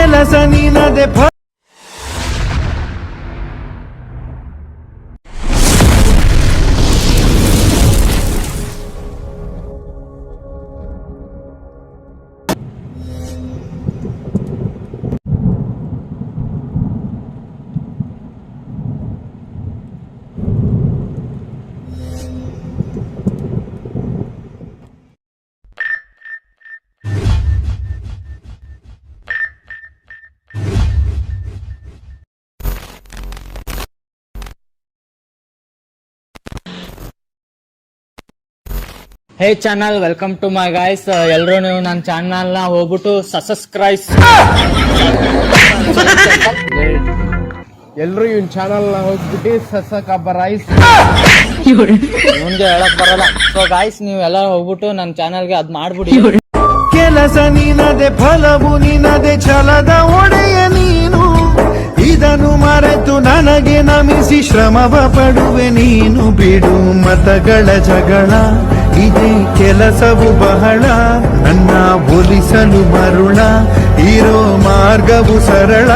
ಕೆಲಸ ನಿನದೆ hey channel, welcome to my guys. ಎಲ್ಲರೂ ನೀವು ನನ್ನ ಚಾನಲ್ ನ ಹೋಗ್ಬಿಟ್ಟು ಸಬ್ಸ್ಕ್ರೈಬ್. ಎಲ್ರು ಇವನ್ ಚಾನಲ್ ನ ಹೋಗ್ಬಿಟ್ಟು ಸಬ್ಸ್ಕ್ರೈಬ್. ಮುಂದೆ ಹೇಳಕ್ ಬರಲ್ಲ. ಸೊ ಗೈಸ್, ನೀವು ಎಲ್ಲ ಹೋಗ್ಬಿಟ್ಟು ನನ್ನ ಚಾನಲ್ಗೆ ಅದ್ ಮಾಡ್ಬಿಡಿ. ಕೆಲಸ ನಿನದೆ, ಫಲವು ನಿನದೆ, ಛಲದ ಒಡೆಯ ನೀನು. ಇದನ್ನು ಮರೆತು ನನಗೆ ನಮಿಸಿ ಶ್ರಮವ ಪಡುವೆ ನೀನು. ಬಿಡು ಮತಗಳ ಜಗಳ, ಇದೇ ಕೆಲಸವು ಬಹಳ. ನನ್ನ ಒಲಿಸಲು ಮರುಳ, ಇರೋ ಮಾರ್ಗವು ಸರಳ.